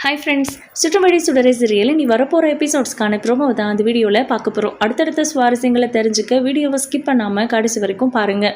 Hi friends, சுற்றுமழை சுடரை serial நீ வரப்போகிற எபிசோட்ஸ்க்கான ப்ரோமோ தான் அந்த வீடியோவில் பார்க்க போகிறோம். அடுத்தடுத்த சுவாரஸ்யங்களை தெரிஞ்சுக்க வீடியோவை ஸ்கிப் பண்ணாமல் கடைசி வரைக்கும் பாருங்கள்.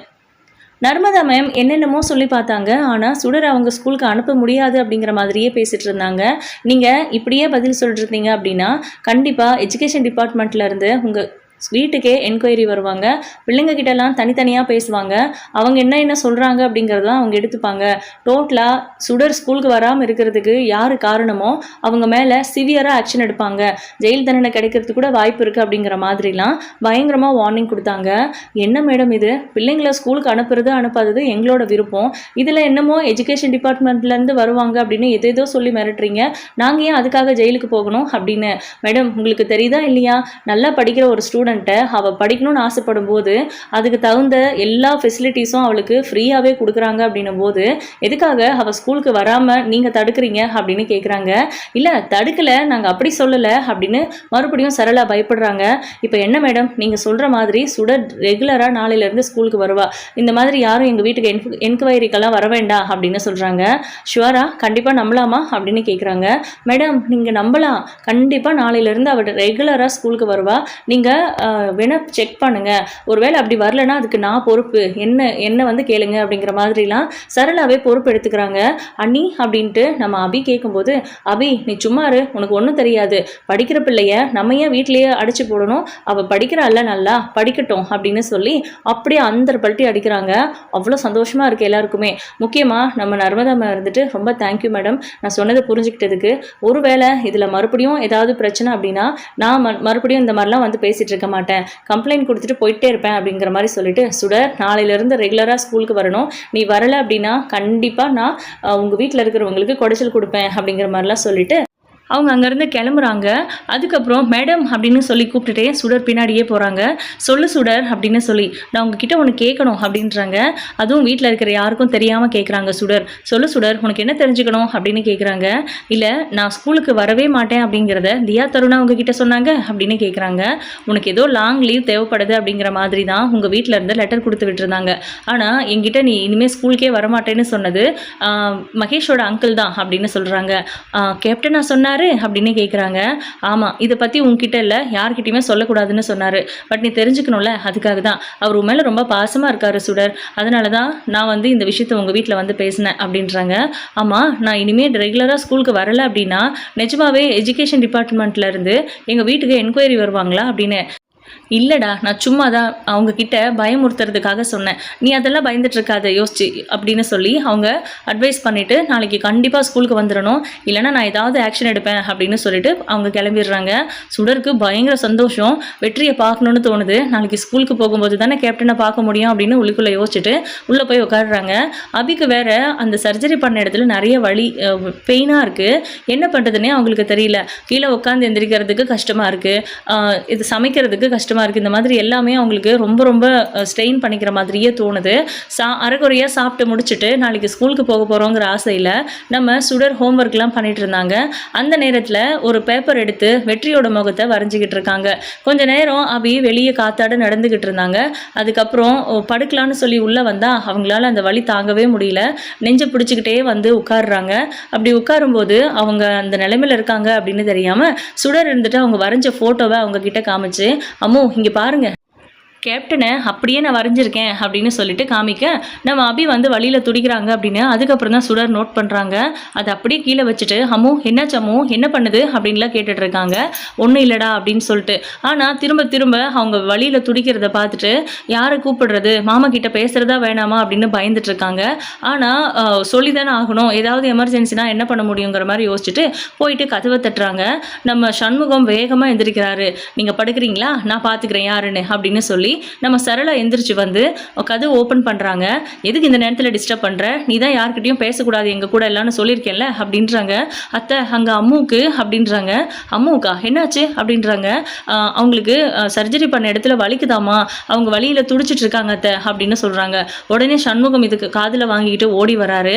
நர்மதா மேம் என்னென்னமோ சொல்லி பார்த்தாங்க. ஆனால் சுடர் அவங்க ஸ்கூலுக்கு அனுப்ப முடியாது அப்படிங்கிற மாதிரியே பேசிகிட்டு இருந்தாங்க. நீங்கள் இப்படியே பதில் சொல்லிட்டு அப்படின்னா கண்டிப்பாக எஜுகேஷன் டிபார்ட்மெண்ட்லேருந்து உங்கள் வீட்டுக்கே என்கொயரி வருவாங்க. பிள்ளைங்க கிட்டலாம் தனித்தனியாக பேசுவாங்க. அவங்க என்ன சொல்கிறாங்க அப்படிங்கிறதான் அவங்க எடுத்துப்பாங்க. டோட்டலாக சுடர் ஸ்கூலுக்கு வராமல் இருக்கிறதுக்கு யார் காரணமோ அவங்க மேலே சிவியராக ஆக்ஷன் எடுப்பாங்க. ஜெயில் தண்டனை கிடைக்கிறதுக்கு கூட வாய்ப்பு இருக்குது அப்படிங்கிற மாதிரிலாம் பயங்கரமாக வார்னிங் கொடுத்தாங்க. என்ன மேடம் இது, பிள்ளைங்களை ஸ்கூலுக்கு அனுப்பாதது எங்களோட விருப்பம், இதில் என்னமோ எஜுகேஷன் டிபார்ட்மெண்ட்லேருந்து வருவாங்க அப்படின்னு எதேதோ சொல்லி மிரட்டுறீங்க, நாங்கள் ஏன் அதுக்காக ஜெயிலுக்கு போகணும் அப்படின்னு. மேடம் உங்களுக்கு தெரியுதா இல்லையா, நல்லா படிக்கிற ஒரு ஸ்டூடெண்ட் அவள் படிக்கணும்னு ஆசைப்படும் போது அதுக்கு தகுந்த எல்லா ஃபெசிலிட்டிஸும் அவளுக்கு ஃப்ரீயாகவே கொடுக்குறாங்க அப்படின்னும் போது எதுக்காக அவள் ஸ்கூலுக்கு வராமல் நீங்கள் தடுக்கிறீங்க அப்படின்னு கேட்குறாங்க. இல்லை தடுக்கலை, நாங்கள் அப்படி சொல்லலை அப்படின்னு மறுபடியும் சரளா பயப்படுறாங்க. இப்போ என்ன மேடம் நீங்கள் சொல்கிற மாதிரி சுடர் ரெகுலராக நாளையிலேருந்து ஸ்கூலுக்கு வருவா, இந்த மாதிரி யாரும் எங்கள் வீட்டுக்கு என்கொயரிக்கெல்லாம் வர வேண்டாம் அப்படின்னு சொல்கிறாங்க. ஷுவரா, கண்டிப்பாக நம்பலாமா அப்படின்னு கேட்குறாங்க. மேடம் நீங்கள் நம்பலாம், கண்டிப்பாக நாளையிலேருந்து அவள் ரெகுலராக ஸ்கூலுக்கு வருவா, நீங்கள் வேணா செக் பண்ணுங்கள், ஒருவேளை அப்படி வரலன்னா அதுக்கு நான் பொறுப்பு, என்ன வந்து கேளுங்க அப்படிங்கிற மாதிரிலாம் சரளாவே பொறுப்பு எடுத்துக்கிறாங்க. அண்ணி அப்படின்ட்டு நம்ம அபி கேட்கும்போது, அபி நீ சும்மாரு, உனக்கு ஒன்றும் தெரியாது, படிக்கிற பிள்ளைய நம்ம ஏன் வீட்லேயே அடிச்சு போடணும், அவள் படிக்கிறாள்ல நல்லா படிக்கட்டும் அப்படின்னு சொல்லி அப்படியே அந்த பல்ட்டி அடிக்கிறாங்க. அவ்வளோ சந்தோஷமாக இருக்குது எல்லாருக்குமே. முக்கியமாக நம்ம நர்மதா இருந்துட்டு ரொம்ப தேங்க்யூ மேடம், நான் சொன்னதை புரிஞ்சுக்கிட்டதுக்கு. ஒருவேளை இதில் மறுபடியும் ஏதாவது பிரச்சனை அப்படின்னா நான் மறுபடியும் இந்த மாதிரிலாம் வந்து பேசிகிட்டு இருக்க மாட்டேன், கம்ப்ளைண்ட் கொடுத்துட்டு போயிட்டே இருப்பேன் அப்படிங்கிற மாதிரி சொல்லிட்டு, சுடர் நாளையிலேருந்து ரெகுலராக ஸ்கூலுக்கு வரணும், நீ வரலை அப்படின்னா கண்டிப்பாக நான் உங்கள் வீட்டில் இருக்கிறவங்களுக்கு குடைச்சல் கொடுப்பேன் அப்படிங்கிற மாதிரிலாம் சொல்லிட்டு அவங்க அங்கேருந்து கிளம்புறாங்க. அதுக்கப்புறம் மேடம் அப்படின்னு சொல்லி கூப்பிட்டுட்டே சுடர் பின்னாடியே போகிறாங்க. சொல்லு சுடர் அப்படின்னு சொல்லி, நான் உங்ககிட்ட ஒன்று கேட்கணும் அப்படின்றாங்க. அதுவும் வீட்டில் இருக்கிற யாருக்கும் தெரியாமல் கேட்குறாங்க. சுடர், சொல்லு சுடர், உனக்கு என்ன தெரிஞ்சுக்கணும் அப்படின்னு கேட்குறாங்க. இல்லை நான் ஸ்கூலுக்கு வரவே மாட்டேன் அப்படிங்கிறத தியா தருணா உங்ககிட்ட சொன்னாங்க அப்படின்னு கேட்குறாங்க. உனக்கு ஏதோ லாங் லீவ் தேவைப்படுது அப்படிங்கிற மாதிரி தான் உங்கள் வீட்டில் இருந்து லெட்டர் கொடுத்து விட்டுருந்தாங்க. ஆனால் என்கிட்ட நீ இனிமேல் ஸ்கூலுக்கே வரமாட்டேன்னு சொன்னது மகேஷோட அங்கிள் தான் அப்படின்னு சொல்கிறாங்க. கேப்டனா சொன்னார் அப்படின்னு கேட்குறாங்க. ஆமாம், இதை பற்றி உங்ககிட்ட இல்லை யார்கிட்டையுமே சொல்லக்கூடாதுன்னு சொன்னார், பட் நீ தெரிஞ்சுக்கணும்ல, அதுக்காக தான். அவர் மேலே ரொம்ப பாசமாக இருக்கார் சுடர், அதனால தான் நான் வந்து இந்த விஷயத்தை உங்கள் வீட்டில் வந்து பேசினேன் அப்படின்றாங்க. ஆமாம், நான் இனிமேல் ரெகுலராக ஸ்கூலுக்கு வரலை அப்படின்னா நிஜமாவே எஜுகேஷன் டிபார்ட்மெண்ட்லேருந்து எங்கள் வீட்டுக்கு என்கொயரி வருவாங்களா அப்படின்னு. இல்லைடா, நான் சும்மா தான் அவங்கக்கிட்ட பயமுறுத்துறதுக்காக சொன்னேன், நீ அதெல்லாம் பயந்துட்டுருக்காத யோசிச்சு அப்படின்னு சொல்லி அவங்க அட்வைஸ் பண்ணிவிட்டு நாளைக்கு கண்டிப்பாக ஸ்கூலுக்கு வந்துடணும், இல்லைனா நான் ஏதாவது ஆக்ஷன் எடுப்பேன் அப்படின்னு சொல்லிட்டு அவங்க கிளம்பிடுறாங்க. சுடருக்கு பயங்கர சந்தோஷம், வெற்றியை பார்க்கணுன்னு தோணுது. நாளைக்கு ஸ்கூலுக்கு போகும்போது தானே கேப்டனை பார்க்க முடியும் அப்படின்னு உள்ளுக்குள்ளே யோசிச்சுட்டு உள்ளே போய் உட்காடுறாங்க. அபிக்கு வேறு அந்த சர்ஜரி பண்ண இடத்துல நிறைய வலி பெயினாக இருக்குது, என்ன பண்ணுறதுன்னே அவங்களுக்கு தெரியல. கீழே உட்காந்து எந்திரிக்கிறதுக்கு கஷ்டமாக இருக்குது, இது சமைக்கிறதுக்கு கஷ்டமாக இருக்குது. இந்த மாதிரி எல்லாமே அவங்களுக்கு ரொம்ப ரொம்ப ஸ்ட்ரெயின் பண்ணிக்கிற மாதிரியே தோணுது. அரைக்குறையாக சாப்பிட்டு முடிச்சுட்டு நாளைக்கு ஸ்கூலுக்கு போக போகிறோங்கிற ஆசையில் நம்ம சுடர் ஹோம்ஒர்க்லாம் பண்ணிட்டு இருந்தாங்க. அந்த நேரத்தில் ஒரு பேப்பர் எடுத்து வெற்றியோட முகத்தை வரைஞ்சிக்கிட்டு இருக்காங்க. கொஞ்ச நேரம் அபி வெளியே காத்தாட நடந்துக்கிட்டு இருந்தாங்க. அதுக்கப்புறம் படுக்கலான்னு சொல்லி உள்ளே வந்தால் அவங்களால அந்த வலி தாங்கவே முடியல, நெஞ்சை பிடிச்சிக்கிட்டே வந்து உட்காடுறாங்க. அப்படி உட்காரும்போது அவங்க அந்த நிலைமையில் இருக்காங்க அப்படின்னு தெரியாமல் சுடர் இருந்துட்டு அவங்க வரைஞ்ச ஃபோட்டோவை அவங்க கிட்ட காமிச்சு, அம்மோ இங்கே பாருங்கள், கேப்டனை அப்படியே நான் வரைஞ்சிருக்கேன் அப்படின்னு சொல்லிட்டு காமிக்க நம்ம அபி வந்து வழியில் துடிக்கிறாங்க அப்படின்னு. அதுக்கப்புறம் தான் சுடர் நோட் பண்ணுறாங்க. அதை அப்படியே கீழே வச்சுட்டு, அம்மோ என்னாச்சு அம்மோ, என்ன பண்ணுது அப்படின்லாம் கேட்டுட்டு இருக்காங்க. ஒன்றும் இல்லைடா அப்படின்னு சொல்லிட்டு. ஆனால் திரும்ப திரும்ப அவங்க வழியில் துடிக்கிறத பார்த்துட்டு யாரை கூப்பிடுறது, மாமா கிட்ட பேசுகிறதா வேணாமா அப்படின்னு பயந்துட்டு இருக்காங்க. ஆனால் சொல்லி தானே ஆகணும், ஏதாவது எமர்ஜென்சினா என்ன பண்ண முடியுங்கிற மாதிரி யோசிச்சுட்டு போயிட்டு கதவை தட்டுறாங்க. நம்ம சண்முகம் வேகமாக எந்திரிக்கிறாரு. நீங்கள் படுக்கிறீங்களா, நான் பார்த்துக்கிறேன் யாருன்னு அப்படின்னு சொல்லி நம்ம சரளா எந்திரிச்சு வந்து கதவு ஓப்பன் பண்ணுறாங்க. எதுக்கு இந்த நேரத்தில் டிஸ்டர்ப் பண்ணுற, நீ தான் யார்கிட்டையும் பேசக்கூடாது எங்கள் கூட எல்லாம்னு சொல்லியிருக்கேன்ல அப்படின்றாங்க. அத்தை அங்கே அம்முவுக்கு அப்படின்றாங்க. அம்முவுக்கா என்னாச்சு அப்படின்றாங்க. அவங்களுக்கு சர்ஜரி பண்ண இடத்துல வலிக்குதாமா, அவங்க வலியில் துடிச்சிட்டு இருக்காங்க அத்தை அப்படின்னு சொல்கிறாங்க. உடனே சண்முகம் இதுக்கு காதில் வாங்கிக்கிட்டு ஓடி வராரு.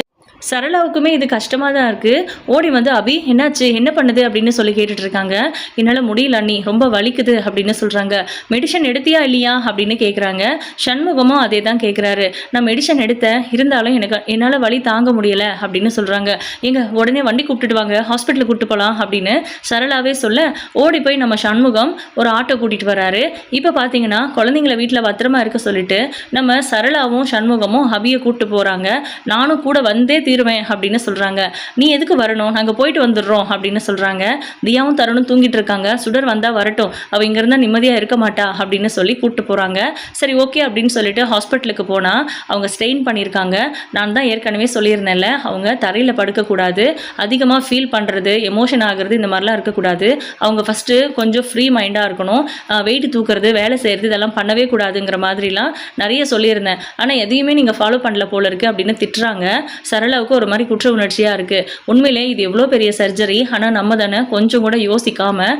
சரளாவுக்குமே இது கஷ்டமாக தான் இருக்குது. ஓடி வந்து அபி என்னாச்சு என்ன பண்ணுது அப்படின்னு சொல்லி கேட்டுட்டு இருக்காங்க. என்னால் முடியல அண்ணி ரொம்ப வலிக்குது அப்படின்னு சொல்கிறாங்க. மெடிசன் எடுத்தியா இல்லையா அப்படின்னு கேட்குறாங்க. சண்முகமும் அதே தான் கேட்குறாரு. நான் மெடிசன் எடுத்தேன், இருந்தாலும் என்னால் வலி தாங்க முடியலை அப்படின்னு சொல்கிறாங்க. எங்க உடனே வண்டி கூப்பிட்டுட்டு வாங்க, ஹாஸ்பிட்டலுக்கு கூப்பிட்டு போகலாம் அப்படின்னு சரளாவே சொல்ல ஓடி போய் நம்ம சண்முகம் ஒரு ஆட்டோ கூட்டிகிட்டு வராரு. இப்போ பார்த்தீங்கன்னா குழந்தைங்கள வீட்டில் பத்திரமா இருக்க சொல்லிட்டு நம்ம சரளாவும் சண்முகமும் அபியை கூப்பிட்டு போகிறாங்க. நானும் கூட வந்தே தீருவேன் அப்படின்னு சொல்கிறாங்க. நீ எதுக்கு வரணும், நாங்கள் போயிட்டு வந்துடுறோம் அப்படின்னு சொல்கிறாங்க. தியாவும் தருணும் தூங்கிட்டு இருக்காங்க. சுடர் வந்தால் வரட்டும், அவள் இங்கே இருந்தால் நிம்மதியாக இருக்க மாட்டா அப்படின்னு சொல்லி கூப்பிட்டு போகிறாங்க. சரி ஓகே அப்படின்னு சொல்லிட்டு ஹாஸ்பிட்டலுக்கு போனால் அவங்க ஸ்ட்ரெயின் பண்ணியிருக்காங்க. நான் தான் ஏற்கனவே சொல்லியிருந்தேன்ல, அவங்க தரையில் படுக்கக்கூடாது, அதிகமாக ஃபீல் பண்ணுறது, எமோஷன் ஆகிறது, இந்த மாதிரிலாம் இருக்கக்கூடாது. அவங்க ஃபஸ்ட்டு கொஞ்சம் ஃப்ரீ மைண்டாக இருக்கணும், வெயிட் தூக்குறது, வேலை செய்கிறது இதெல்லாம் பண்ணவே கூடாதுங்கிற மாதிரிலாம் நிறைய சொல்லியிருந்தேன். ஆனால் எதையுமே நீங்கள் ஃபாலோ பண்ணல போல இருக்குது அப்படின்னு திட்டுறாங்க. சரளாவுக்கு ஒரு மாதிரி குற்ற உணர்ச்சியாக இருக்குது. உண்மையிலே இது எவ்வளோ பெரிய சர்ஜரி, ஆனால் நம்ம தானே கொஞ்சம் கூட யோசிக்காமல்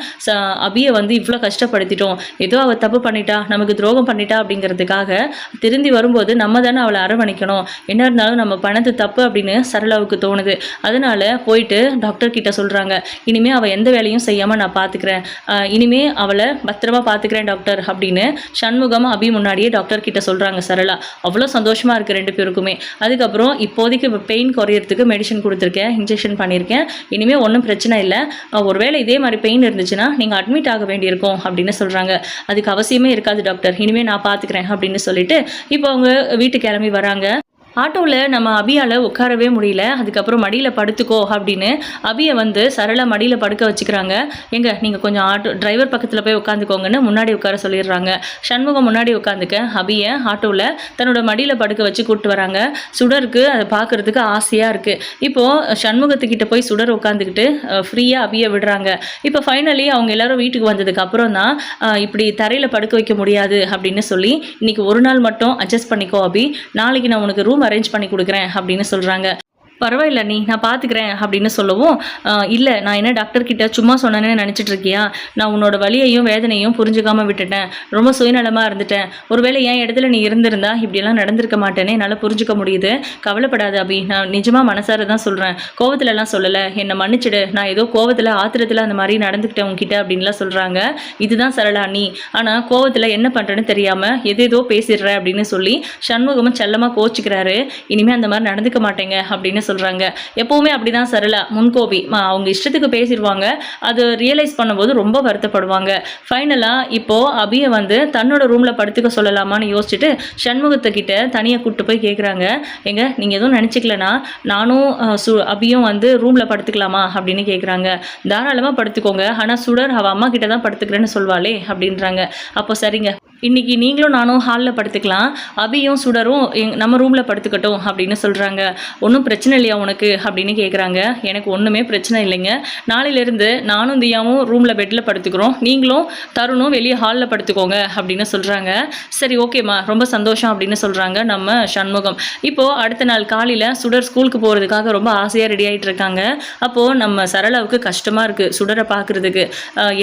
அபியை வந்து இவ்வளோ கஷ்டப்படுத்திட்டோம். ஏதோ அவள் தப்பு பண்ணிட்டா, நமக்கு துரோகம் பண்ணிட்டா அப்படிங்கிறதுக்காக திருந்தி வரும்போது நம்ம தானே அவளை அரவணைக்கணும். என்ன இருந்தாலும் நம்ம பண்ணது தப்பு அப்படின்னு சரளாவுக்கு தோணுது. அதனால் போயிட்டு டாக்டர் கிட்ட சொல்கிறாங்க, இனிமேல் அவள் எந்த வேலையும் செய்யாமல் நான் பார்த்துக்கிறேன், இனிமேல் அவளை பத்திரமா பார்த்துக்கிறேன் டாக்டர் அப்படின்னு சண்முகம் அபி முன்னாடியே டாக்டர் கிட்ட சொல்கிறாங்க சரளா. அவ்வளோ சந்தோஷமாக இருக்குது ரெண்டு பேருக்குமே. அதுக்கப்புறம் இப்போதைக்கு பெயின் குறையிறதுக்கு மெடிசன் கொடுத்துருக்கேன், இன்ஜெக்ஷன் பண்ணியிருக்கேன், இனிமேல் ஒன்றும் பிரச்சனை இல்லை. ஒருவேளை இதே மாதிரி பெயின் இருந்துச்சுன்னா நீங்கள் அட்மிட் ஆக வேண்டியிருக்கும் அப்படின்னு சொல்கிறாங்க. அதுக்கு அவசியமே இருக்காது டாக்டர், இனிமேல் நான் பார்த்துக்கிறேன் அப்படின்னு சொல்லிட்டு இப்போ அவங்க வீட்டுக்கு கிளம்பி வராங்க. ஆட்டோவில் நம்ம அபியால் உட்காரவே முடியல. அதுக்கப்புறம் மடியில் படுத்துக்கோ அப்படின்னு அபியை வந்து சரளா மடியில் படுக்க வச்சுக்கிறாங்க. எங்க நீங்கள் கொஞ்சம் ஆட்டோ டிரைவர் பக்கத்தில் போய் உட்காந்துக்கோங்கன்னு முன்னாடி உட்கார சொல்லிடுறாங்க. சண்முகம் முன்னாடி உட்காந்துக்க அபியை ஆட்டோவில் தன்னோட மடியில் படுக்க வச்சு கூப்பிட்டு வராங்க. சுடருக்கு அதை பார்க்குறதுக்கு ஆசையாக இருக்குது. இப்போது சண்முகத்துக்கிட்ட போய் சுடர் உட்காந்துக்கிட்டு ஃப்ரீயாக அபியை விடுறாங்க. இப்போ ஃபைனலி அவங்க எல்லோரும் வீட்டுக்கு வந்ததுக்கு அப்புறம் தான் இப்படி தரையில் படுக்க வைக்க முடியாது அப்படின்னு சொல்லி இன்றைக்கி ஒரு நாள் மட்டும் அட்ஜஸ்ட் பண்ணிக்கோ அபி, நாளைக்கு நான் உனக்கு ரூம் அரேஞ்ச் பண்ணி கொடுக்குறேன் அப்படின்னு சொல்கிறாங்க. பரவாயில்ல நீ நான் பார்த்துக்கிறேன் அப்படின்னு சொல்லவும், இல்லை நான் என்ன டாக்டர் கிட்ட சும்மா சொன்னேன்னு நினச்சிட்டு இருக்கியா, நான் உன்னோட வலியையும் வேதனையும் புரிஞ்சுக்காமல் விட்டுட்டேன், ரொம்ப சுயநலமாக இருந்துட்டேன், ஒருவேளை என் இடத்துல நீ இருந்திருந்தா இப்படியெல்லாம் நடந்திருக்க மாட்டேன்னு என்னால் புரிஞ்சுக்க முடியுது, கவலைப்படாது அபி, நான் நிஜமாக மனசார தான் சொல்கிறேன், கோவத்துலலாம் சொல்லலை, என்னை மன்னிச்சிடு, நான் ஏதோ கோவத்தில் ஆத்திரத்தில் அந்த மாதிரி நடந்துக்கிட்டேன் உங்ககிட்ட அப்படின்லாம் சொல்கிறாங்க. இதுதான் சரளா நீ, ஆனால் கோவத்தில் என்ன பண்ணுறேன்னு தெரியாமல் எதேதோ பேசிடுற அப்படின்னு சொல்லி சண்முகமும் செல்லமாக கோச்சிக்கிறாரு. இனிமேல் அந்த மாதிரி நடந்துக்க மாட்டேங்க அப்படின்னு சொல்கிறாங்க. எப்போவுமே அப்படிதான் சரளா, முன்கோபி, அவங்க இஷ்டத்துக்கு பேசிடுவாங்க, அது ரியலைஸ் பண்ணும்போது ரொம்ப வருத்தப்படுவாங்க. ஃபைனலாக இப்போது அபியை வந்து தன்னோட ரூமில் படுத்துக்க சொல்லலாமான்னு யோசிச்சுட்டு சண்முகத்துக்கிட்ட தனியாக கூப்பிட்டு போய் கேட்குறாங்க. எங்க நீங்கள் எதுவும் நினச்சிக்கலனா நானும் அபியும் வந்து ரூமில் படுத்துக்கலாமா அப்படின்னு கேட்குறாங்க. தாராளமாக படுத்துக்கோங்க, ஆனால் சுடர் அவள் அம்மா கிட்ட தான் படுத்துக்கிறேன்னு சொல்வாளே அப்படின்றாங்க. அப்போ சரிங்க, இன்றைக்கி நீங்களும் நானும் ஹாலில் படுத்துக்கலாம், அபியும் சுடரும் நம்ம ரூமில் படுத்துக்கட்டும் அப்படின்னு சொல்கிறாங்க. ஒன்றும் பிரச்சனை இல்லையா உனக்கு அப்படின்னு கேட்குறாங்க. எனக்கு ஒன்றுமே பிரச்சனை இல்லைங்க, நாளையிலேருந்து நானும் தியாவும் ரூமில் பெட்டில் படுத்துக்கிறோம், நீங்களும் தருணும் வெளியே ஹாலில் படுத்துக்கோங்க அப்படின்னு சொல்கிறாங்க. சரி ஓகேம்மா ரொம்ப சந்தோஷம் அப்படின்னு சொல்கிறாங்க நம்ம சண்முகம். இப்போது அடுத்த நாள் காலையில் சுடர் ஸ்கூலுக்கு போகிறதுக்காக ரொம்ப ஆசையாக ரெடி ஆகிட்டு இருக்காங்க. அப்போது நம்ம சரளாவுக்கு கஷ்டமாக இருக்குது சுடரை பார்க்குறதுக்கு.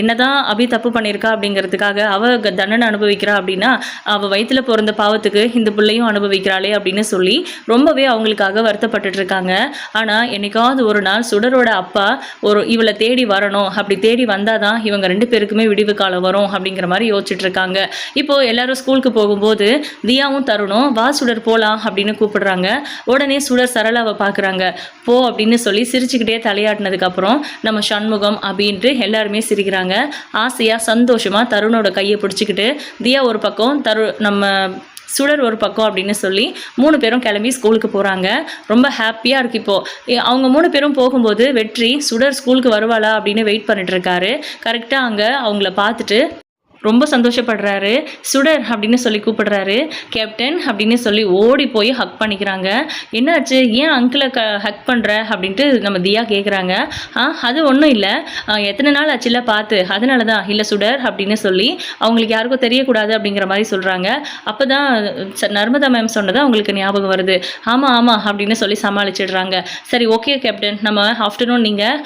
என்னதான் அபி தப்பு பண்ணியிருக்கா அப்படிங்கிறதுக்காக அவள் தண்டனை அனுபவிக்கிறா அப்படின்னா அவள் வயிற்றில் பிறந்த பாவத்துக்கு இந்த பிள்ளையும் அனுபவிக்கிறாளே அப்படின்னு சொல்லி ரொம்பவே அவங்களுக்காக வருத்தப்பட்டுட்டு இருக்காங்க. ஆனால் என்னைக்காவது ஒரு நாள் சுடரோட அப்பா இவளை தேடி வரணும், அப்படி தேடி வந்தால் தான் இவங்க ரெண்டு பேருக்குமே விடிவு காலம் வரும் அப்படிங்கிற மாதிரி யோசிச்சுட்டு இருக்காங்க. இப்போது எல்லாரும் ஸ்கூலுக்கு போகும்போது தியாவும் தருணும் வா சுடர் போகலாம் அப்படின்னு கூப்பிடுறாங்க. உடனே சுடர் சரளாவை பார்க்குறாங்க. போ அப்படின்னு சொல்லி சிரிச்சுக்கிட்டே தலையாட்டினதுக்கப்புறம் நம்ம சண்முகம் அப்படின்ட்டு எல்லாருமே சிரிக்கிறாங்க. ஆசையாக சந்தோஷமாக தருணோட கையை பிடிச்சிக்கிட்டு தியா ஒரு பக்கம் நம்ம சுடர் ஒரு பக்கம் அப்படின்னு சொல்லி 3 பேரும் கிளம்பி ஸ்கூலுக்கு போகிறாங்க. ரொம்ப ஹாப்பியாக இருக்குது. இப்போது அவங்க 3 பேரும் போகும்போது வெற்றி சுடர் ஸ்கூலுக்கு வருவாளா அப்படின்னு வெயிட் பண்ணிட்டு இருக்காரு. கரெக்டாக அங்கே அவங்கள பார்த்துட்டு ரொம்ப சந்தோஷப்படுறாரு. சுடர் அப்படின்னு சொல்லி கூப்பிடுறாரு. கேப்டன் அப்படின்னு சொல்லி ஓடி போய் ஹக் பண்ணிக்கிறாங்க. என்னாச்சு, ஏன் அங்கிளை ஹக் பண்ணுற அப்படின்ட்டு நம்ம தியா கேட்குறாங்க. அது ஒன்றும் இல்லை, எத்தனை நாள் ஆச்சுல பார்த்து, அதனால தான். இல்லை சுடர் அப்படின்னு சொல்லி அவங்களுக்கு யாருக்கும் தெரியக்கூடாது அப்படிங்கிற மாதிரி சொல்கிறாங்க. அப்போ தான் நர்மதா மேம் சொன்னது அவங்களுக்கு ஞாபகம் வருது. ஆமாம் ஆமாம் அப்படின்னு சொல்லி சமாளிச்சிடுறாங்க. சரி ஓகே கேப்டன், நம்ம ஆஃப்டர்நூன் நீங்கள்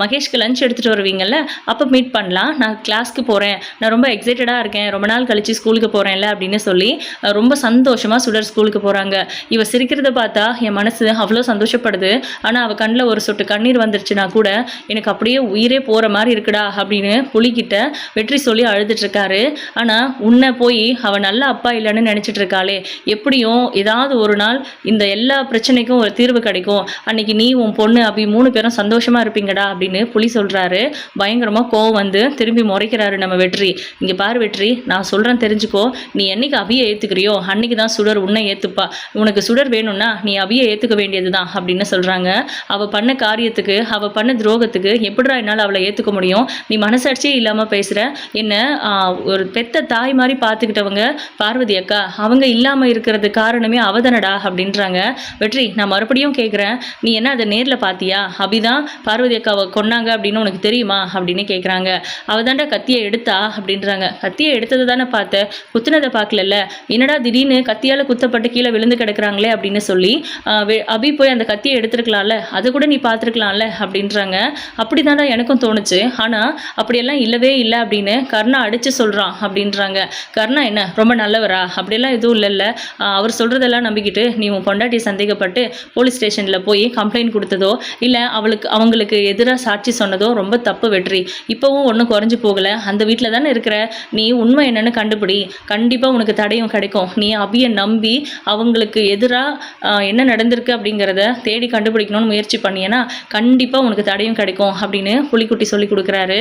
மகேஷ்க்கு லஞ்ச் எடுத்துகிட்டு வருவீங்கள்ல, அப்போ மீட் பண்ணலாம், நான் கிளாஸ்க்கு போகிறேன், நான் ரொம்ப எக்ஸைட்டடாக இருக்கேன், ரொம்ப நாள் கழிச்சு ஸ்கூலுக்கு போகிறேன்ல அப்படின்னு சொல்லி ரொம்ப சந்தோஷமாக சுடர் ஸ்கூலுக்கு போகிறாங்க. இவ சிரிக்கிறத பார்த்தா என் மனசு அவ்வளோ சந்தோஷப்படுது. ஆனால் அவள் கண்ணில் ஒரு சொட்டு கண்ணீர் வந்துருச்சுன்னா கூட எனக்கு அப்படியே உயிரே போகிற மாதிரி இருக்குடா அப்படின்னு புலிக்கிட்ட வெற்றி சொல்லி அழுதுட்ருக்காரு. ஆனால் உன்னை போய் அவள் நல்ல அப்பா இல்லைன்னு நினச்சிட்டு இருக்காளே, எப்படியும் ஏதாவது ஒரு நாள் இந்த எல்லா பிரச்சனைக்கும் ஒரு தீர்வு கிடைக்கும், அன்னைக்கு நீ உன் பொண்ணு அபி 3 பேரும் சந்தோஷமாக இருப்பீங்கடா அப்படின்னு புலி சொல்கிறாரு. பயங்கரமாக கோவம் வந்து திரும்பி முறைக்கிறாரு நம்ம வெற்றி. இங்கே பாரு வெற்றி, நான் சொல்கிறேன் தெரிஞ்சுக்கோ, நீ என்னைக்கு அபியை ஏற்றுக்கிறியோ அன்னைக்கு தான் சுடர் உன்னை ஏற்றுப்பா. உனக்கு சுடர் வேணும்னா நீ அபியை ஏற்றுக்க வேண்டியது தான் அப்படின்னு சொல்கிறாங்க. அவள் பண்ண காரியத்துக்கு, அவள் பண்ண துரோகத்துக்கு எப்படிடா என்னால் அவளை ஏற்றுக்க முடியும்? நீ மனசாட்சியே இல்லாமல் பேசுகிற. என்ன ஒரு பெத்த தாய் மாதிரி பார்த்துக்கிட்டவங்க பார்வதி அக்கா, அவங்க இல்லாமல் இருக்கிறது காரணமே அவதானடா அப்படின்றாங்க. வெற்றி, நான் மறுபடியும் கேட்குறேன், நீ என்ன அதை நேரில் பார்த்தியா? அபிதான் பார்வதி அக்காவை கொன்னாங்க அப்படின்னு உனக்கு தெரியுமா அப்படின்னு கேட்குறாங்க. அவள் தாண்டா கத்தியை எடுத்தா அப்படின்றாங்க. கத்தியை எடுத்தது தானே பார்த்த, குத்துனதை பார்க்கலல்ல, என்னடா திடீர்னு கத்தியால் குத்தப்பட்டு கீழே விழுந்து கிடக்குறாங்களே அப்படின்னு சொல்லி அபி போய் அந்த கத்தியை எடுத்துருக்கலாம்ல, அதை கூட நீ பார்த்துருக்கலாம்ல அப்படின்றாங்க. அப்படி தாண்டா எனக்கும் தோணுச்சு, ஆனால் அப்படியெல்லாம் இல்லவே இல்லை அப்படின்னு கர்ணா அடித்து சொல்கிறான் அப்படின்றாங்க. கர்ணா என்ன ரொம்ப நல்லவரா? அப்படியெல்லாம் எதுவும் இல்லைல்ல, அவர் சொல்கிறதெல்லாம் நம்பிக்கிட்டு நீ உன் பொண்டாட்டி சந்தேகப்பட்டு போலீஸ் ஸ்டேஷனில் போய் கம்ப்ளைண்ட் கொடுத்ததோ இல்லை அவங்களுக்கு எதிராக சாட்சி சொன்னதோ ரொம்ப தப்பு வெற்றி. இப்போவும் ஒன்றும் குறைஞ்சி போகலை, அந்த வீட்டில் தானே இருக்கிற, நீ உண்மை என்னன்னு கண்டுபிடி, கண்டிப்பாக உனக்கு தடையும் கிடைக்கும். நீ அபியை நம்பி அவங்களுக்கு எதிராக என்ன நடந்திருக்கு அப்படிங்கிறத தேடி கண்டுபிடிக்கணும்னு முயற்சி பண்ணியேன்னா கண்டிப்பாக உனக்கு தடையும் கிடைக்கும் அப்படின்னு புலிக்குட்டி சொல்லி கொடுக்குறாரு.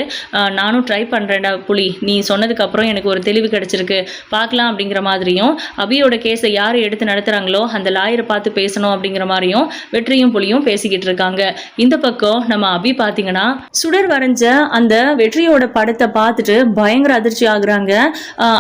நானும் ட்ரை பண்ணுறேன்டா புலி, நீ சொன்னதுக்கப்புறம் எனக்கு ஒரு தெளிவு கிடைச்சிருக்கு, பார்க்கலாம் அப்படிங்கிற மாதிரியும், அபியோட கேஸை யார் எடுத்து நடத்துகிறாங்களோ அந்த லாயரை பார்த்து பேசணும் அப்படிங்கிற மாதிரியும் வெற்றியும் புலியும் பேசிக்கிட்டு இருக்காங்க. இந்த பக்கம் நம்ம அபி பார்த்தீங்கன்னா சுடர் வரைஞ்ச அந்த வெற்றியோட படத்தை பார்த்துட்டு பயங்கர அதிர்ச்சி ஆகுறாங்க.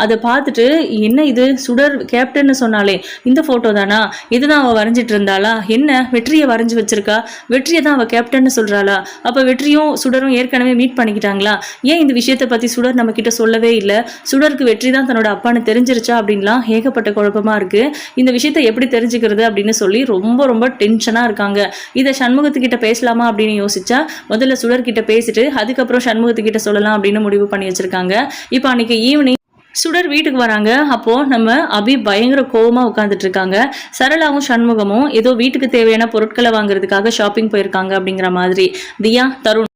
அதை பார்த்துட்டு என்ன இது, சுடர் கேப்டன்னு சொன்னாலே இந்த ஃபோட்டோ தானா, இதுதான் அவள் வரைஞ்சிட்டு இருந்தாளா, என்ன வெற்றியை வரைஞ்சி வச்சிருக்கா, வெற்றியை தான் அவள் கேப்டன்னு சொல்கிறாளா, அப்போ வெற்றியும் சுடரும் ஏற்கனவே மீட் பண்ணிக்கிட்டாங்களா, ஏன் இந்த விஷயத்தை பற்றி சுடர் நம்ம கிட்ட சொல்லவே இல்லை, சுடருக்கு வெற்றி தான் தன்னோட அப்பான்னு தெரிஞ்சிருச்சா அப்படின்லாம் ஏகப்பட்ட குழப்பமாக இருக்குது. இந்த விஷயத்தை எப்படி தெரிஞ்சுக்கிறது அப்படின்னு சொல்லி ரொம்ப ரொம்ப டென்ஷனாக இருக்காங்க. இதை சண்முகத்துக்கிட்ட பேசலாமா அப்படின்னு யோசிச்சா முதல்ல சுடர்கிட்ட பேசிட்டு அதுக்கப்புறம் சண்முகத்துக்கிட்ட சொல்லலாம் அப்படின்னு முடிவு பண்ணி வச்சிருக்காங்க. இப்போ அன்னைக்கு ஈவினிங் சுடர் வீட்டுக்கு வராங்க. அப்போ நம்ம அபி பயங்கர கோவமா உட்காந்துட்டு இருக்காங்க. சரளாவும் சண்முகமும் ஏதோ வீட்டுக்கு தேவையான பொருட்களை வாங்குறதுக்காக ஷாப்பிங் போயிருக்காங்க அப்படிங்கிற மாதிரி. தியா, தருண்,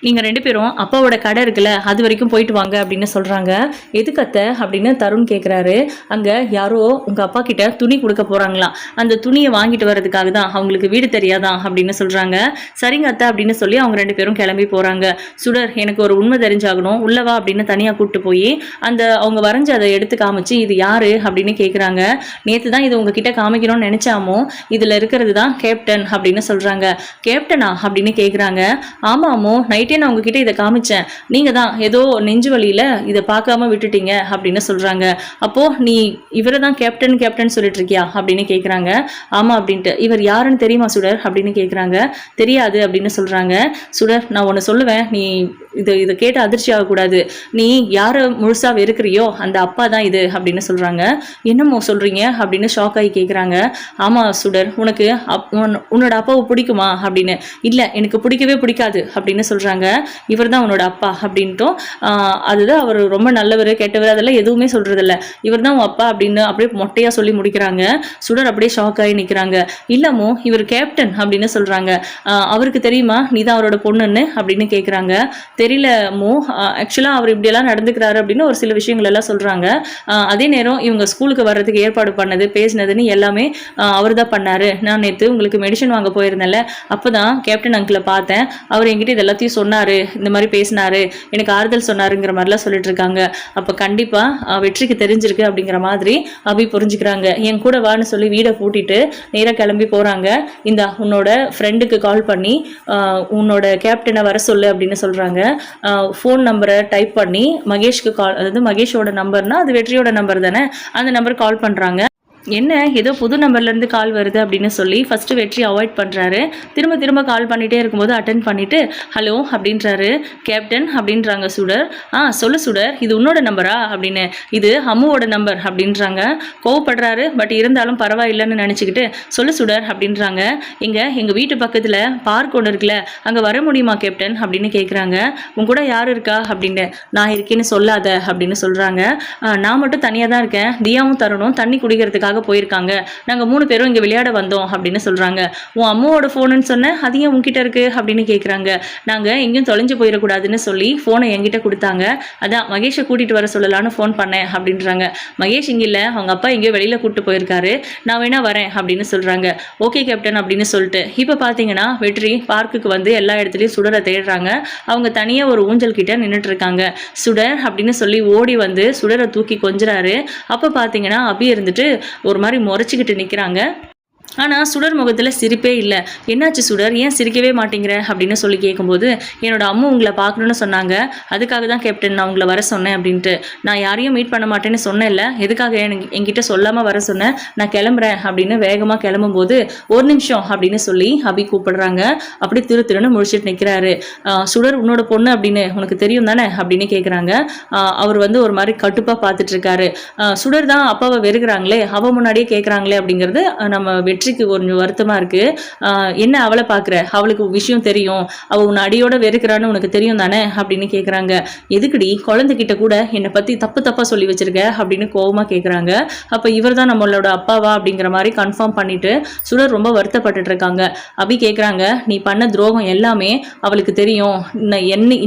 நீங்கள் 2 பேரும் அப்பாவோட கடை இருக்குல்ல அது வரைக்கும் போயிட்டு வாங்க அப்படின்னு சொல்கிறாங்க. எதுக்கத்த அப்படின்னு தருண் கேட்குறாரு. அங்கே யாரோ உங்கள் அப்பா கிட்ட துணி கொடுக்க போகிறாங்களாம், அந்த துணியை வாங்கிட்டு வர்றதுக்காக தான், அவங்களுக்கு வீடு தெரியாதான் அப்படின்னு சொல்கிறாங்க. சரிங்க அத்தை அப்படின்னு சொல்லி அவங்க 2 பேரும் கிளம்பி போகிறாங்க. சுடர், எனக்கு ஒரு உண்மை தெரிஞ்சாகணும், உள்ளவா அப்படின்னு தனியாக கூப்பிட்டு போய் அந்த அவங்க வரைஞ்சி அதை எடுத்து காமிச்சு இது யாரு அப்படின்னு கேட்குறாங்க. நேற்று தான் இது உங்ககிட்ட காமிக்கணும்னு நினச்சாமோ, இதில் இருக்கிறது தான் கேப்டன் அப்படின்னு சொல்கிறாங்க. கேப்டனா அப்படின்னு கேட்குறாங்க. ஆமாமோ, நைட்டே நான் உங்ககிட்ட இதை காமிச்சேன், நீங்கள் தான் ஏதோ நெஞ்சு வழியில் இதை பார்க்காம விட்டுட்டீங்க அப்படின்னு சொல்கிறாங்க. அப்போது நீ இவரை தான் கேப்டன் சொல்லிட்டு இருக்கியா அப்படின்னு கேட்குறாங்க. ஆமாம் அப்படின்ட்டு. இவர் யாருன்னு தெரியுமா சுடர் அப்படின்னு கேட்குறாங்க. தெரியாது அப்படின்னு சொல்கிறாங்க. சுடர், நான் ஒன்று சொல்லுவேன், நீ இதை கேட்டு அதிர்ச்சி ஆகக்கூடாது, நீ யாரை முழுசாக வெறுக்கிறியோ அந்த அப்பா தான் இது அப்படின்னு சொல்கிறாங்க. என்னமோ சொல்கிறீங்க அப்படின்னு ஷாக் ஆகி கேட்குறாங்க. ஆமாம் சுடர், உனக்கு உன்னோட அப்பாவை பிடிக்குமா அப்படின்னு. இல்லை, எனக்கு பிடிக்கவே பிடிக்காது அப்படின்னு சொல்கிறாங்க. இவர் தான் உன்னோட அப்பா அப்படின்ட்டும், அதுதான் அவர் ரொம்ப நல்லவர் கெட்டவர் அதெல்லாம் எதுவுமே சொல்கிறதில்ல, இவர் தான் உன் அப்பா அப்படின்னு அப்படியே மொட்டையாக சொல்லி முடிக்கிறாங்க. சுடர் அப்படியே ஷாக் ஆகி நிற்கிறாங்க. இல்லமோ, இவர் கேப்டன் அப்படின்னு சொல்கிறாங்க. அவருக்கு தெரியுமா நீ தான் அவரோட பொண்ணுன்னு அப்படின்னு கேட்குறாங்க. தெரியல மோ, ஆக்சுவலாக அவர் இப்படியெல்லாம் நடந்துக்கிறாரு அப்படின்னு ஒரு சில விஷயங்கள் எல்லாம் சொல்கிறாங்க. அதே நேரம் இவங்க ஸ்கூலுக்கு வர்றதுக்கு ஏற்பாடு பண்ணது பேசினதுன்னு எல்லாமே அவர் தான் பண்ணார். நான் நேற்று உங்களுக்கு மெடிசன் வாங்க போயிருந்தேன்ல, அப்போ தான் கேப்டன் அங்கிளை பார்த்தேன், அவர் என்கிட்ட இது எல்லாத்தையும் சொன்னார், இந்த மாதிரி பேசினாரு, எனக்கு ஆறுதல் சொன்னாருங்கிற மாதிரிலாம் சொல்லிட்டு இருக்காங்க. அப்போ கண்டிப்பாக வெற்றிக்கு தெரிஞ்சிருக்கு அப்படிங்கிற மாதிரி அபி புரிஞ்சுக்கிறாங்க. என் கூட வான்னு சொல்லி வீடை பூட்டிட்டு நேராக கிளம்பி போகிறாங்க. இந்த உன்னோட ஃப்ரெண்டுக்கு கால் பண்ணி உன்னோட கேப்டனை வர சொல்லு அப்படின்னு சொல்கிறாங்க. ஃபோன் நம்பரை டைப் பண்ணி மகேஷ்க்கு கால், அதாவது மகேஷோட நம்பர்னா அது வெற்றியோட நம்பர் தானே, அந்த நம்பர் கால் பண்ணுறாங்க. என்ன ஏதோ புது நம்பர்லேருந்து கால் வருது அப்படின்னு சொல்லி ஃபஸ்ட்டு வெற்றி அவாய்ட் பண்ணுறாரு. திரும்ப கால் பண்ணிகிட்டே இருக்கும்போது அட்டன் பண்ணிவிட்டு ஹலோ அப்படின்றாரு. கேப்டன் அப்படின்றாங்க சுடர். சொல்லு சுடர், இது உன்னோட நம்பரா அப்படின்னு. இது அம்முவோட நம்பர் அப்படின்றாங்க. கோவப்படுறாரு. பட் இருந்தாலும் பரவாயில்லைன்னு நினச்சிக்கிட்டு சொல்லு சுடர் அப்படின்றாங்க. எங்கள் வீட்டு பக்கத்தில் பார்க் ஒன்று இருக்குல்ல, அங்கே வர முடியுமா கேப்டன் அப்படின்னு கேட்குறாங்க. உன் கூட யார் இருக்கா அப்படின்னு. நான் இருக்கேன்னு சொல்லாத அப்படின்னு சொல்கிறாங்க. நான் மட்டும் தனியாக தான் இருக்கேன். தியாவும் தரணும் தண்ணி குடிக்கிறதுக்காக போயிருக்காங்க. நாங்கள் 3 பேரும் இங்கே விளையாட வந்தோம் அப்படின்னு சொல்கிறாங்க. உன் அம்மாவோட ஃபோனுன்னு சொன்ன, அது ஏன் உங்ககிட்ட இருக்கு அப்படின்னு கேட்குறாங்க. நாங்கள் எங்கேயும் தொலைஞ்சு போயிடக்கூடாதுன்னு சொல்லி ஃபோனை என்கிட்ட கொடுத்தாங்க. அதான் மகேஷை கூட்டிகிட்டு வர சொல்லலான்னு ஃபோன் பண்ணேன் அப்படின்றாங்க. மகேஷ் இங்கே இல்லை, அவங்க அப்பா எங்கேயோ வெளியில் கூப்பிட்டு போயிருக்காரு, நான் வேணா வரேன் அப்படின்னு சொல்கிறாங்க. ஓகே கேப்டன் அப்படின்னு சொல்லிட்டு இப்போ பார்த்தீங்கன்னா வெற்றி பார்க்குக்கு வந்து எல்லா இடத்துலையும் சுடரை தேடுறாங்க. அவங்க தனியாக ஒரு ஊஞ்சல் கிட்ட நின்றுட்டு இருக்காங்க. சுடர் அப்படின்னு சொல்லி ஓடி வந்து சுடரை தூக்கி கொஞ்சறாரு. அப்போ பார்த்தீங்கன்னா அபி இருந்துட்டு ஒரு மாதிரி முறைச்சிக்கிட்டு நிற்கிறாங்க. ஆனால் சுடர் முகத்தில் சிரிப்பே இல்லை. என்னாச்சு சுடர், ஏன் சிரிக்கவே மாட்டேங்கிற அப்படின்னு சொல்லி கேட்கும்போது, என்னோட அம்மா உங்களை பார்க்கணுன்னு சொன்னாங்க, அதுக்காக தான் கேப்டன் நான் உங்களை வர சொன்னேன் அப்படின்ட்டு. நான் யாரையும் மீட் பண்ண மாட்டேன்னு சொன்னேன்ல, எதுக்காக என்கிட்ட சொல்லாமல் வர சொன்னேன், நான் கிளம்புறேன் அப்படின்னு வேகமாக கிளம்பும்போது ஒரு நிமிஷம் அப்படின்னு சொல்லி அபி கூப்பிடுறாங்க. அப்படி திருன்னு முழிச்சிட்டு நிற்கிறாரு. சுடர் உன்னோட பொண்ணு அப்படின்னு உனக்கு தெரியும் தானே அப்படின்னு கேட்குறாங்க. அவர் வந்து ஒரு மாதிரி கட்டுப்பாக பார்த்துட்டு இருக்காரு. சுடர் தான் அப்பாவை வெறுக்கிறாங்களே, அவ முன்னாடியே கேட்குறாங்களே அப்படிங்கிறது நம்ம வெற்றிக்கு கொஞ்சம் வருத்தமா இருக்கு. என்ன அவளை பார்க்குற, அவளுக்கு விஷயம் தெரியும், அவள் உன்னை அடியோட வெறுக்கிறான்னு உனக்கு தெரியும் தானே அப்படின்னு கேட்குறாங்க. எதுக்குடி குழந்தைகிட்ட கூட என்னை பற்றி தப்பாக சொல்லி வச்சிருக்க அப்படின்னு கோவமாக கேட்குறாங்க. அப்போ இவர் தான் நம்மளோட அப்பாவா அப்படிங்கிற மாதிரி கன்ஃபார்ம் பண்ணிட்டு சுடர் ரொம்ப வருத்தப்பட்டுட்டு இருக்காங்க. அபி கேட்குறாங்க, நீ பண்ண துரோகம் எல்லாமே அவளுக்கு தெரியும்,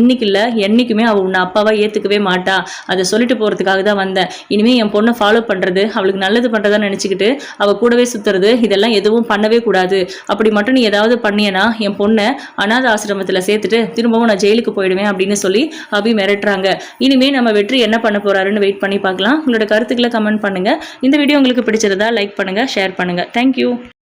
இன்னைக்கு இல்லை என்னைக்குமே அவள் உன்னை அப்பாவா ஏற்றுக்கவே மாட்டா, அதை சொல்லிட்டு போகிறதுக்காக தான் வந்தேன். இனிமேல் என் பொண்ணை ஃபாலோ பண்ணுறது, அவளுக்கு நல்லது பண்ணுறதா நினச்சிக்கிட்டு அவள் கூடவே சுற்றுறது, இதெல்லாம் எதுவும் பண்ணவே கூடாது. அப்படி மட்டும் நீ ஏதாவது பண்ணியனா என் பொண்ணை அநாத ஆசிரமத்தில் சேர்த்துட்டு திரும்பவும் நான் ஜெயிலுக்கு போயிடுவேன் அப்படின்னு சொல்லி அபி மிரட்டுறாங்க. இனிமே நம்ம வெற்றி என்ன பண்ண போறாருன்னு வெயிட் பண்ணி பார்க்கலாம். உங்களோட கருத்துக்களை கமெண்ட் பண்ணுங்க. இந்த வீடியோ உங்களுக்கு பிடிச்சிருந்தா லைக் பண்ணுங்க, ஷேர் பண்ணுங்க. தேங்க்யூ.